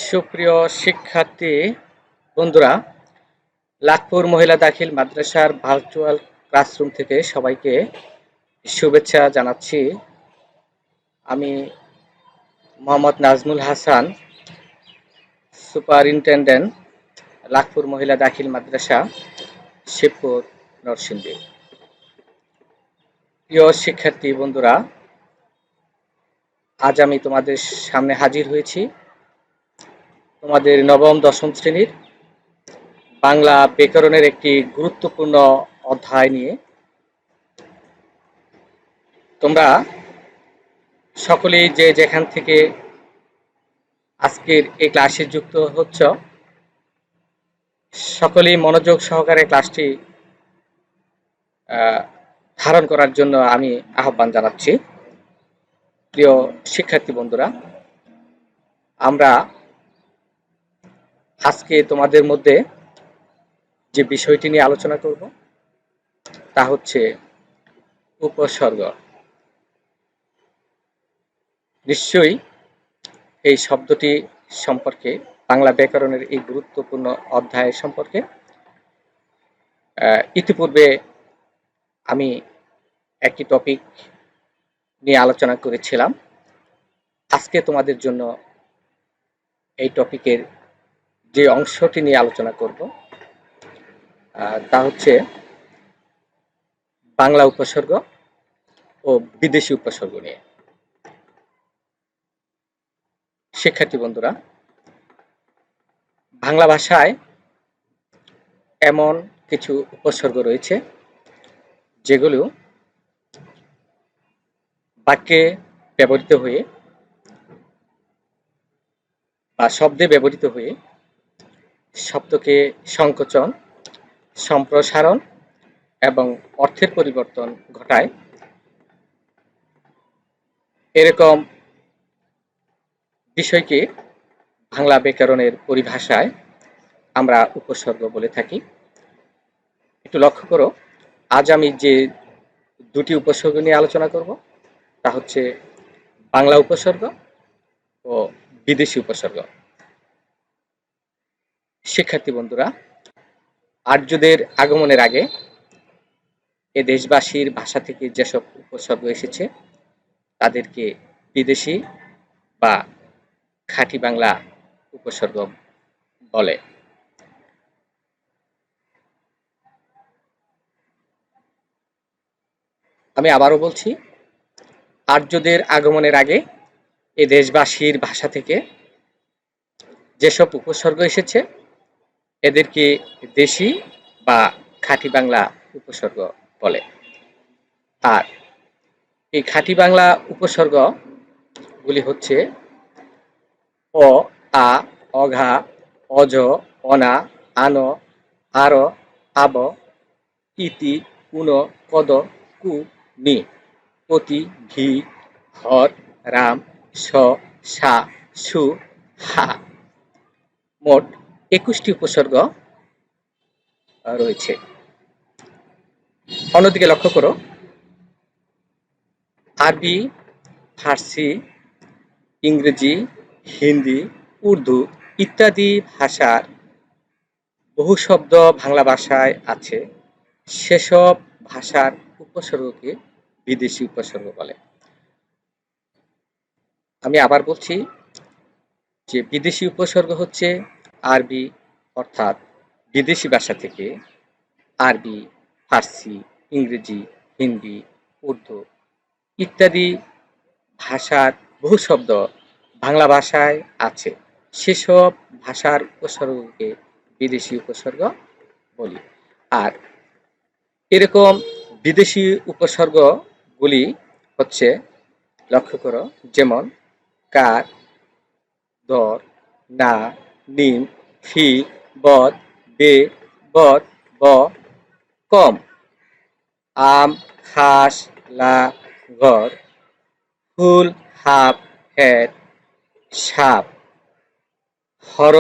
সুপ্রিয় শিক্ষার্থী বন্ধুরা, লাখপুর মহিলা দাখিল মাদ্রাসার ভার্চুয়াল ক্লাসরুম থেকে সবাইকে শুভেচ্ছা জানাচ্ছি। আমি মোহাম্মদ নাজমুল হাসান, সুপারিনটেন্ডেন্ট, লাখপুর মহিলা দাখিল মাদ্রাসা, শিবপুর, নরসিংদী। প্রিয় শিক্ষার্থী বন্ধুরা, আজ আমি তোমাদের সামনে হাজির হয়েছি তোমাদের নবম দশম শ্রেণীর বাংলা ব্যাকরণের একটি গুরুত্বপূর্ণ অধ্যায় নিয়ে। তোমরা সকলেই যে যেখান থেকে আজকের এই ক্লাসে যুক্ত হচ্ছ, সকলেই মনোযোগ সহকারে ক্লাসটি ধারণ করার জন্য আমি আহ্বান জানাচ্ছি। প্রিয় শিক্ষার্থী বন্ধুরা, আমরা আজকে তোমাদের মধ্যে যে বিষয়টি নিয়ে আলোচনা করব তা হচ্ছে উপসর্গ। নিশ্চয়ই এই শব্দটি সম্পর্কে, বাংলা ব্যাকরণের এই গুরুত্বপূর্ণ অধ্যায় সম্পর্কে ইতিপূর্বে আমি একটি টপিক নিয়ে আলোচনা করেছিলাম। আজকে তোমাদের জন্য এই টপিকের যে অংশটি নিয়ে আলোচনা করব তা হচ্ছে বাংলা উপসর্গ ও বিদেশি উপসর্গ নিয়ে। শিক্ষার্থী বন্ধুরা, বাংলা ভাষায় এমন কিছু উপসর্গ রয়েছে যেগুলো বাক্যে ব্যবহৃত হয়ে বা শব্দে ব্যবহৃত হয়ে শব্দকে সংকোচন, সম্প্রসারণ এবং অর্থের পরিবর্তন ঘটায়। এরকম বিষয়কে বাংলা ব্যাকরণের পরিভাষায় আমরা উপসর্গ বলে থাকি। একটু লক্ষ্য করো, আজ আমি যে দুটি উপসর্গ নিয়ে আলোচনা করব তা হচ্ছে বাংলা উপসর্গ ও বিদেশি উপসর্গ। শিক্ষার্থী বন্ধুরা, আর্যদের আগমনের আগে এ দেশবাসীর ভাষা থেকে যেসব উপসর্গ এসেছে তাদেরকে বিদেশি বা খাঁটি বাংলা উপসর্গ বলে। আমি আবারও বলছি, আর্যদের আগমনের আগে এ দেশবাসীর ভাষা থেকে যেসব উপসর্গ এসেছে এদেরকে দেশি বা খাঁটি বাংলা উপসর্গ বলে। আর এই খাঁটি বাংলা উপসর্গগুলি হচ্ছে অ, আ, অঘা, অজ, অনা, আন, আর, আব, ইতি, উন, কদ, কু, নি, পতি, ঘি, হর, রাম, স, সা, সু, হা। মোট 21টি উপসর্গ রয়েছে। অন্যদিকে লক্ষ্য করো, আরবি, ফার্সি, ইংরেজি, হিন্দি, উর্দু ইত্যাদি ভাষার বহু শব্দ বাংলা ভাষায় আছে। সেসব ভাষার উপসর্গকে বিদেশি উপসর্গ বলে। আমি আবার বলছি যে বিদেশি উপসর্গ হচ্ছে আরবি অর্থাৎ বিদেশি ভাষা থেকে আরবি, ফার্সি, ইংরেজি, হিন্দি, উর্দু ইত্যাদি ভাষার বহু শব্দ বাংলা ভাষায় আছে। সেসব ভাষার উপসর্গকে বিদেশি উপসর্গ বলি। আর এরকম বিদেশি উপসর্গগুলি হচ্ছে, লক্ষ্য করো, যেমন কার, দর, না, নিম, ফি, বদ, বে, বদ, ব, কম, আম, খাস, লা, ঘর, ফুল, হাফ, হেড, সাপ, হর।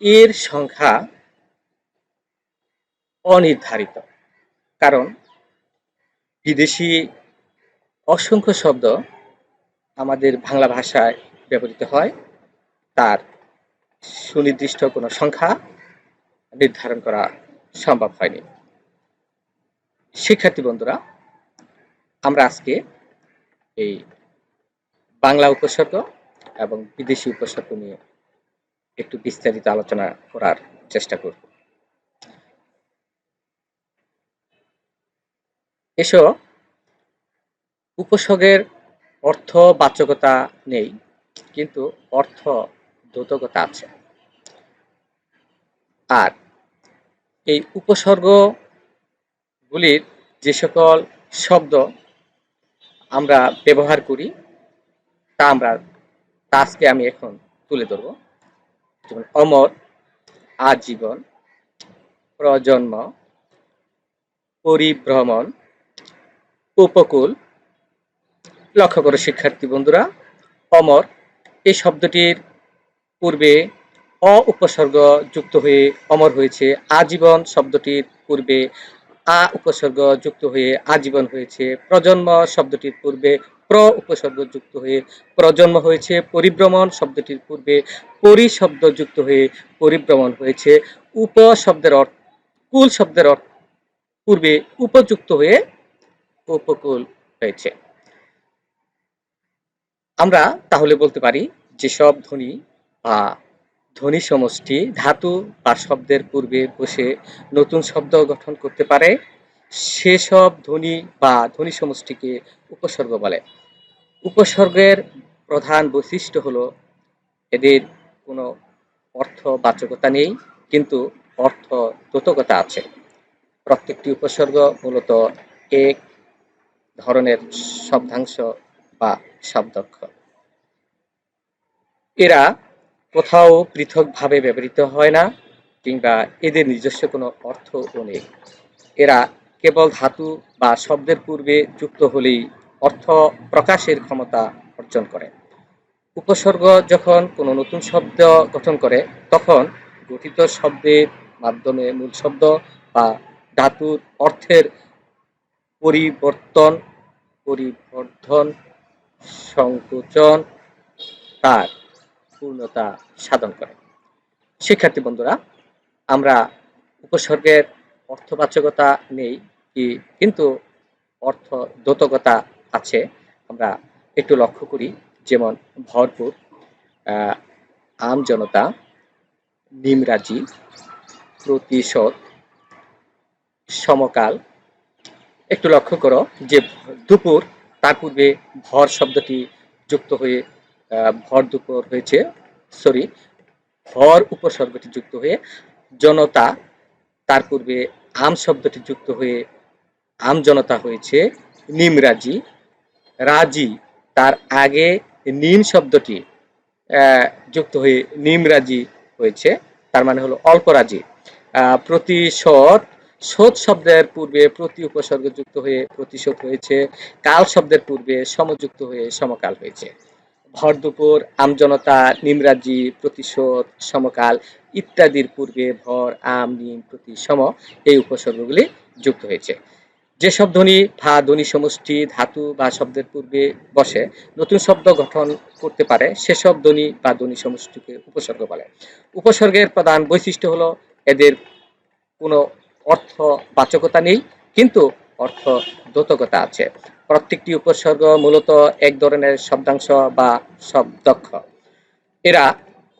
এর সংখ্যা অনির্ধারিত, কারণ বিদেশি অসংখ্য শব্দ আমাদের বাংলা ভাষায় ব্যবহৃত হয় তার সুনির্দিষ্ট কোনো সংখ্যা নির্ধারণ করা সম্ভব হয়নি। শিক্ষার্থী বন্ধুরা, আমরা আজকে এই বাংলা উপসর্গ এবং বিদেশি উপসর্গ নিয়ে একটু বিস্তারিত আলোচনা করার চেষ্টা করব। এসব উপসর্গের অর্থ বাচকতা নেই, কিন্তু অর্থ দ্যোতকতা আছে। আর এই উপসর্গগুলির যে সকল শব্দ আমরা ব্যবহার করি তা আজকে আমি এখন তুলে ধরব। যেমন অমর, আজীবন, প্রজন্ম, পরিভ্রমণ, উপকূল। লক্ষ্য করো শিক্ষার্থী বন্ধুরা, অমর এই শব্দটির পূর্বে অ উপসর্গ যুক্ত হয়ে অমর হয়েছে। আজীবন শব্দটির পূর্বে আ উপসর্গ যুক্ত হয়ে আজীবন হয়েছে। প্রজন্ম শব্দটির পূর্বে প্র উপসর্গ যুক্ত হয়ে প্রজন্ম হয়েছে। পরিভ্রমণ শব্দটির পূর্বে পরি শব্দ যুক্ত হয়ে পরিভ্রমণ হয়েছে। উপ শব্দের অর্থ কুল শব্দের অর্থ পূর্বে উপযুক্ত হয়ে উপকূল হয়েছে। আমরা তাহলে বলতে পারি যেসব ধ্বনি বা ধ্বনি সমষ্টি ধাতু বা শব্দের পূর্বে বসে নতুন শব্দ গঠন করতে পারে সেসব ধ্বনি বা ধ্বনি সমষ্টিকে উপসর্গ বলে। উপসর্গের প্রধান বৈশিষ্ট্য হলো এদের কোনো অর্থবাচকতা নেই, কিন্তু অর্থ দ্যোতকতা আছে। প্রত্যেকটি উপসর্গ মূলত এক ধরনের শব্দাংশ বা শব্দাক্ষর। এরা কোথাও পৃথকভাবে ব্যবহৃত হয় না, কিংবা এদের নিজস্ব কোনো অর্থও নেই। এরা কেবল ধাতু বা শব্দের পূর্বে যুক্ত হলেই অর্থ প্রকাশের ক্ষমতা অর্জন করে। উপসর্গ যখন কোনো নতুন শব্দ গঠন করে তখন গঠিত শব্দের মাধ্যমে মূল শব্দ বা ধাতুর অর্থের পরিবর্ধন, সংকোচন, তার পূর্ণতা সাধন করে। শিক্ষার্থী বন্ধুরা, আমরা উপসর্গের অর্থবাচকতা নেই কিন্তু অর্থ দ্যোতকতা আছে। আমরা একটু লক্ষ্য করি, যেমন ভরপুর, আমজনতা, নিমরাজি, প্রতিশোধ, সমকাল। একটু লক্ষ্য করো যে দুপুর তার পূর্বে ভর শব্দটি যুক্ত হয়ে ভর দুপুর হয়েছে, ভর উপসর্গটি যুক্ত হয়ে জনতা, তার পূর্বে আম শব্দটি যুক্ত হয়ে আম জনতা হয়েছে। নিমরাজি, রাজি, তার আগে নিম শব্দটি যুক্ত হয়ে নিমরাজি হয়েছে, তার মানে হলো অল্প রাজি। প্রতিশোধ, শোধ শব্দের পূর্বে প্রতি উপসর্গ যুক্ত হয়ে প্রতিশোধ হয়েছে। কাল শব্দের পূর্বে সমযুক্ত হয়ে সমকাল হয়েছে। ভর দুপুর, আমজনতা, নিমরাজি, প্রতিশোধ, সমকাল ইত্যাদির পূর্বে ভর, আম, নিম, প্রতি, সম এই উপসর্গগুলি যুক্ত হয়েছে। যেসব ধ্বনি বা ধ্বনি সমষ্টি ধাতু বা শব্দের পূর্বে বসে নতুন শব্দ গঠন করতে পারে সেসব ধ্বনি বা ধ্বনি সমষ্টিকে উপসর্গ বলে। উপসর্গের প্রধান বৈশিষ্ট্য হলো এদের কোনো অর্থবাচকতা নেই, কিন্তু অর্থ দ্যোতকতা আছে। প্রত্যেকটি উপসর্গ মূলত এক ধরনের শব্দাংশ বা শব্দাক্ষর। এরা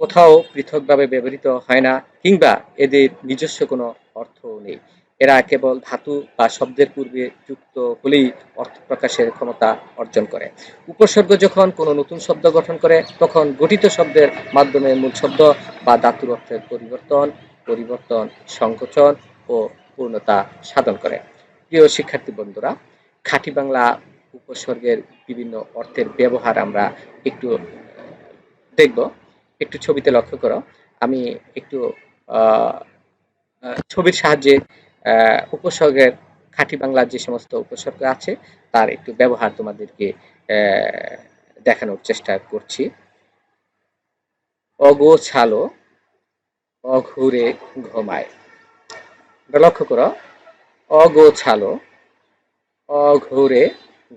কোথাও পৃথকভাবে ব্যবহৃত হয় না, কিংবা এদের নিজস্ব কোনো অর্থও নেই। এরা কেবল ধাতু বা শব্দের পূর্বে যুক্ত হলেই অর্থ প্রকাশের ক্ষমতা অর্জন করে। উপসর্গ যখন কোনো নতুন শব্দ গঠন করে তখন গঠিত শব্দের মাধ্যমে মূল শব্দ বা ধাতুর অর্থের পরিবর্তন, সংকোচন ও পূর্ণতা সাধন করে। প্রিয় শিক্ষার্থী বন্ধুরা, খাঁটি বাংলা উপসর্গের বিভিন্ন অর্থের ব্যবহার আমরা একটু দেখব। একটু ছবিতে লক্ষ্য করো। আমি একটু ছবির সাহায্যে উপসর্গের খাঁটি বাংলার যে সমস্ত উপসর্গ আছে তার একটু ব্যবহার তোমাদেরকে দেখানোর চেষ্টা করছি। অগোছালো, অঘুরে ঘুমায়। লক্ষ্য করো, অগোছালো, অঘুরে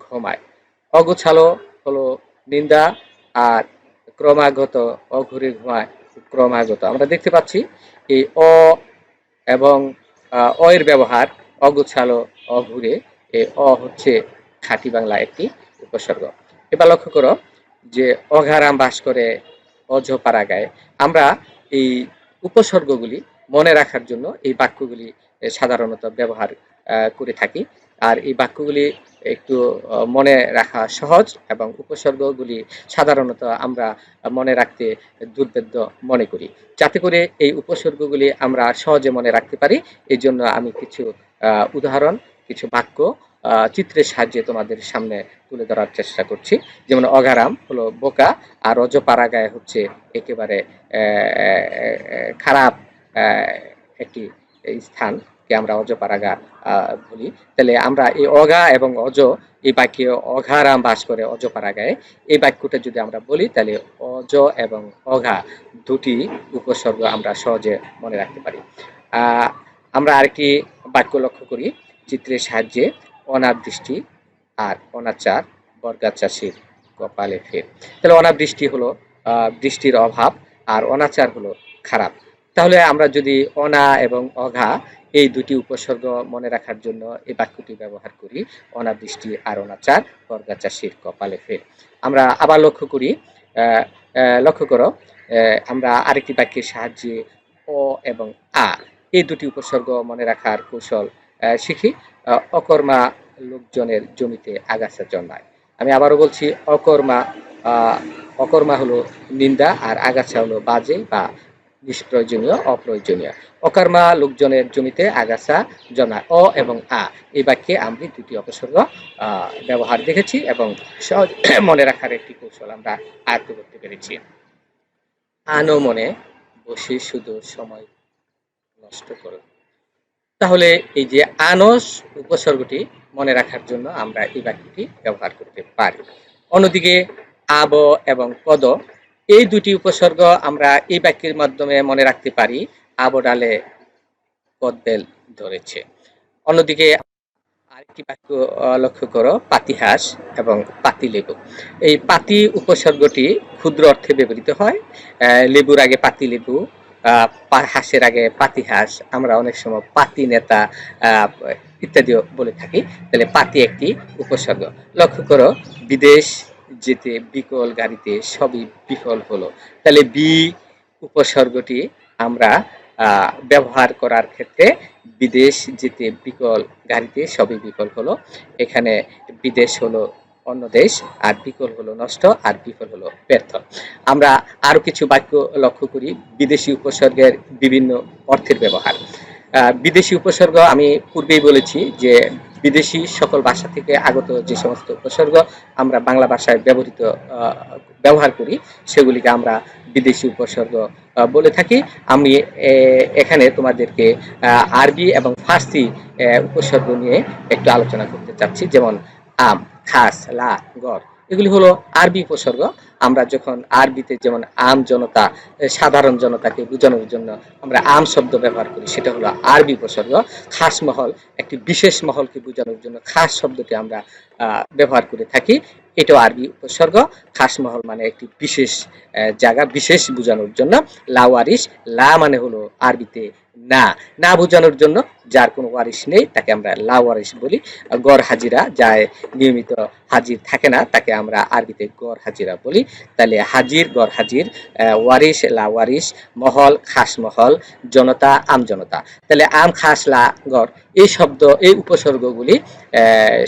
ঘুমায়। অগোছালো হলো নিন্দা, আর ক্রমাগত, অঘুরে ঘুমায় ক্রমাগত। আমরা দেখতে পাচ্ছি এই অ এবং অ এর ব্যবহার অগোছালো, অঘুরে। এই অ হচ্ছে খাঁটি বাংলা একটি উপসর্গ। এবার লক্ষ্য করো যে অঘারাম বাস করে অজপাড়াগায়। আমরা এই উপসর্গগুলি মনে রাখার জন্য এই বাক্যগুলি সাধারণত ব্যবহার করে থাকি। আর এই বাক্যগুলি একটু মনে রাখা সহজ, এবং উপসর্গগুলি সাধারণত আমরা মনে রাখতে দুর্ভেদ্য মনে করি। যাতে করে এই উপসর্গগুলি আমরা সহজে মনে রাখতে পারি, এই জন্য আমি কিছু উদাহরণ, কিছু বাক্য চিত্রের সাহায্যে তোমাদের সামনে তুলে ধরার চেষ্টা করছি। যেমন অগারাম হলো বোকা, আর অজপাড়াগায় হচ্ছে একেবারে খারাপ একটি স্থানকে আমরা অজপাড়াগা বলি। তাহলে আমরা এই অগা এবং অজ, এই বাক্যে অঘারাম বাস করে অজপাড়াগায়, এই বাক্যটা যদি আমরা বলি তাহলে অজ এবং অঘা দুটি উপসর্গ আমরা সহজে মনে রাখতে পারি। আমরা আরেকটি বাক্য লক্ষ্য করি চিত্রের সাহায্যে। অনাবৃষ্টি আর অনাচার বর্গাচাষীর কপালে ফের। তাহলে অনাবৃষ্টি হলো বৃষ্টির অভাব, আর অনাচার হলো খারাপ। তাহলে আমরা যদি অনা এবং অঘা এই দুটি উপসর্গ মনে রাখার জন্য এই বাক্যটি ব্যবহার করি, অনাবৃষ্টি আর অনাচার বর্গাচাষীর কপালে ফের। আমরা আবার লক্ষ্য করো আমরা আরেকটি বাক্যের সাহায্যে অ এবং আ এই দুটি উপসর্গ মনে রাখার কৌশল শিখি। অকর্মা লোকজনের জমিতে আগাছা জন্মায়। আমি আবারও বলছি, অকর্মা হলো নিন্দা, আর আগাছা হলো বাজে বা নিষ্প্রয়োজনীয়, অপ্রয়োজনীয়। অকর্মা লোকজনের জমিতে আগাছা জন্মায়। অ এবং আ এই বাক্যে আমরা দুটি উপসর্গ ব্যবহার দেখেছি, এবং সহজ মনে রাখার একটি কৌশল আমরা আয়ত্ত করতে পেরেছি। আনো মনে বসে শুধু সময় নষ্ট করো। তাহলে এই যে আনস উপসর্গটি মনে রাখার জন্য আমরা এই বাক্যটি ব্যবহার করতে পারি। অন্যদিকে আব এবং পদ এই দুটি উপসর্গ আমরা এই বাক্যের মাধ্যমে মনে রাখতে পারি। আব ডালে কদবেল ধরেছে। অন্যদিকে আরেকটি বাক্য লক্ষ্য করো, পাতিহাস এবং পাতিলেবু। এই পাতি উপসর্গটি ক্ষুদ্র অর্থে ব্যবহৃত হয়। লেবুর আগে পাতি লেবু, হাঁসের আগে পাতিহাঁস, আমরা অনেক সময় পাতি নেতা ইত্যাদিও বলে থাকি। তাহলে পাতি একটি উপসর্গ। লক্ষ্য করো, বিদেশ যেতে বিকল গাড়িতে সবই বিফল হলো। তাহলে বি উপসর্গটি আমরা ব্যবহার করার ক্ষেত্রে বিদেশ যেতে বিকল গাড়িতে সবই বিফল হলো। এখানে বিদেশ হলো অন্য দেশ, আর বিকল হলো নষ্ট, আর বিফল হলো ব্যর্থ। আমরা আরো কিছু বাক্য লক্ষ্য করি বিদেশি উপসর্গের বিভিন্ন অর্থের ব্যবহার। বিদেশি উপসর্গ আমি পূর্বেই বলেছি যে বিদেশি সকল ভাষা থেকে আগত যে সমস্ত উপসর্গ আমরা বাংলা ভাষায় ব্যবহার করি, সেগুলিকে আমরা বিদেশি উপসর্গ বলে থাকি। আমি এখানে তোমাদেরকে আরবি এবং ফার্সি উপসর্গ নিয়ে একটু আলোচনা করতে চাচ্ছি। যেমন আম, খাস, লা, গড় এগুলি হলো আরবি উপসর্গ। আমরা যখন আরবিতে যেমন আম জনতা, সাধারণ জনতাকে বোঝানোর জন্য আমরা আম শব্দ ব্যবহার করি, সেটা হলো আরবি উপসর্গ। খাস মহল, একটি বিশেষ মহলকে বোঝানোর জন্য খাস শব্দটি আমরা ব্যবহার করে থাকি, এটাও আরবি উপসর্গ। খাস মহল মানে একটি বিশেষ জায়গা, বিশেষ বোঝানোর জন্য। লাওয়ারিশ, লা মানে হলো আরবিতে না, না বোঝানোর জন্য, যার কোনো ওয়ারিশ নেই তাকে আমরা লাওয়ারিশ বলি। গড় হাজিরা, যায় নিয়মিত হাজির থাকে না, তাকে আমরা আরবিতে গড় হাজিরা বলি। তাহলে হাজির, গড় হাজির, ওয়ারিশ, লাওয়ারিশ, মহল, খাস মহল, জনতা, আম জনতা। তাহলে আম, খাস, লা, গড় এই শব্দ, এই উপসর্গগুলি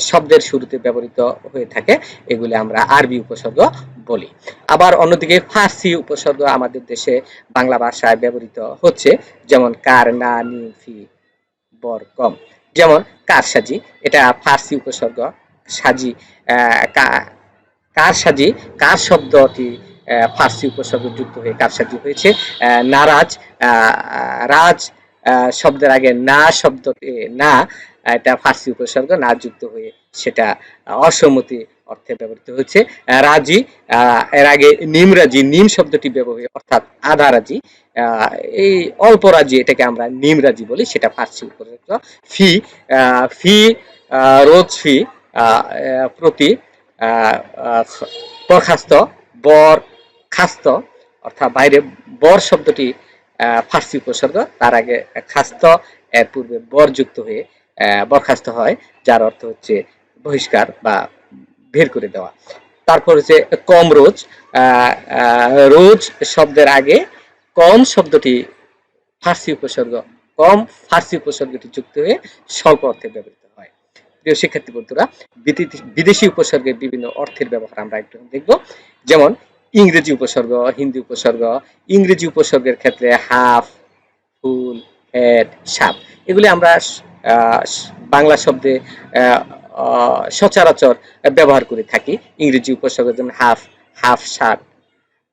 শব্দের শুরুতে ব্যবহৃত হয়ে থাকে, এগুলি আমরা আরবি উপসর্গ বলি। আবার অন্যদিকে ফার্সি উপসর্গ আমাদের দেশে বাংলা ভাষায় ব্যবহৃত হচ্ছে, যেমন কার, না, নি, ফি, বর, কম। যেমন কারসাজি, এটা ফার্সি উপসর্গ। সাজি, কারসাজি, কার শব্দটি ফার্সি উপসর্গ যুক্ত হয়ে কারসাজি হয়েছে। নারাজ, রাজ শব্দের আগে না শব্দটি, না এটা ফার্সি উপসর্গ, না যুক্ত হয়ে সেটা অসম্মতি অর্থে ব্যবহৃত হচ্ছে। রাজি, এর আগে নিমরাজি, নিম শব্দটি ব্যবহৃত, অর্থাৎ আধা রাজি, এই অল্প রাজি, এটাকে আমরা নিমরাজি বলি, সেটা ফার্সি উপসর্গ। ফি, ফি, রোজ ফি, প্রতি, বরখাস্ত, বর খাস্ত, অর্থাৎ বাইরে বর শব্দটি ফার্সি উপসর্গ, তার আগে খাস্ত, এর পূর্বে বর যুক্ত হয়ে বরখাস্ত হয়, যার অর্থ হচ্ছে বহিষ্কার বা বের করে দেওয়া। তারপর হচ্ছে কম রোজ, রোজ শব্দের আগে কম শব্দটি ফার্সি উপসর্গ, কম ফার্সি উপসর্গটি যুক্ত হয়ে স্বল্প অর্থে ব্যবহৃত হয়। প্রিয় শিক্ষার্থী বন্ধুরা, বিদেশি উপসর্গের বিভিন্ন অর্থের ব্যবহার আমরা একটু দেখব। যেমন ইংরেজি উপসর্গ, হিন্দি উপসর্গ। ইংরেজি উপসর্গের ক্ষেত্রে হাফ, ফুল, হেড, সাপ, এগুলি আমরা বাংলা শব্দে সচরাচর ব্যবহার করে থাকি। ইংরেজি উপসর্গ যেমন হাফ, হাফ শার্ট,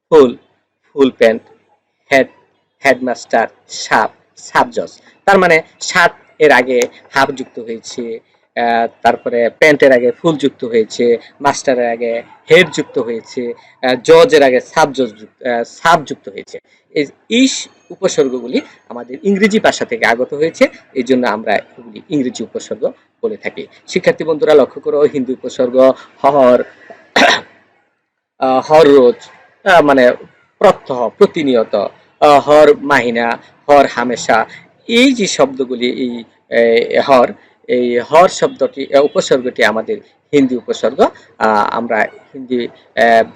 ফুল, ফুল প্যান্ট, হেড, হেডমাস্টার, সাপ, সাবজজ। তার মানে শার্ট এর আগে হাফ যুক্ত হয়েছে, তারপরে প্যান্টের আগে ফুল যুক্ত হয়েছে, মাস্টারের আগে হেড যুক্ত হয়েছে, জজের আগে সাব যুক্ত হয়েছে। এই উপসর্গগুলি আমাদের ইংরেজি ভাষা থেকে আগত হয়েছে, এই জন্য আমরা এগুলি ইংরেজি উপসর্গ বলে থাকি। শিক্ষার্থী বন্ধুরা লক্ষ্য করো, হিন্দি উপসর্গ হর, হর রোজ, মানে প্রত্যহ, প্রতিনিয়ত, হর মাহিনা, হর হামেশা, এই যে শব্দগুলি, হর, এই হর শব্দটি, উপসর্গটি আমাদের হিন্দি উপসর্গ। আমরা হিন্দি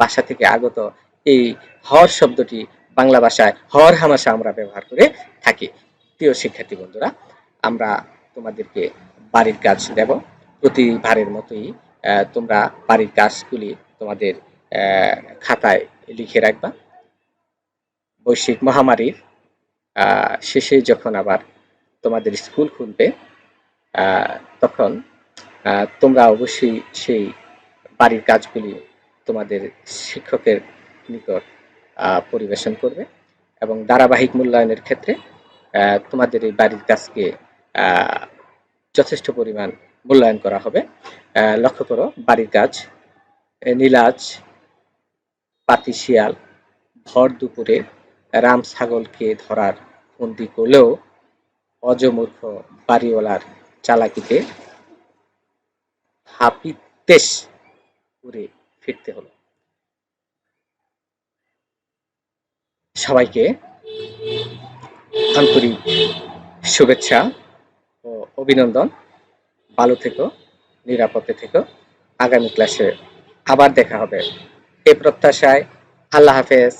ভাষা থেকে আগত এই হর শব্দটি বাংলা ভাষায় হর হামেশা আমরা ব্যবহার করে থাকি। প্রিয় শিক্ষার্থী বন্ধুরা, আমরা তোমাদেরকে বাড়ির কাজ দেব। প্রতিবারের মতোই তোমরা বাড়ির কাজগুলি তোমাদের খাতায় লিখে রাখবা। বৈশ্বিক মহামারীর শেষে যখন আবার তোমাদের স্কুল খুলবে, তখন তোমরা অবশ্যই সেই বাড়ির কাজগুলি তোমাদের শিক্ষকের নিকট পরিবেশন করবে, এবং ধারাবাহিক মূল্যায়নের ক্ষেত্রে তোমাদের এই বাড়ির কাজকে যথেষ্ট পরিমাণ মূল্যায়ন করা হবে। লক্ষ্য করো, বাড়ির কাজ, নীলাজ পাতি শিয়াল ভর দুপুরে রাম ছাগলকে ধরার ফন্দি করলেও অজমূর্খ বাড়িওয়ালার চালাকিতে হাপিত্যেশ উড়ে ফিরতে হলো। সবাইকে আন্তরিক শুভেচ্ছা ও অভিনন্দন। ভালো থেকো, নিরাপদে থেকো। আগামী ক্লাসে আবার দেখা হবে এই প্রত্যাশায়। আল্লাহ হাফেজ।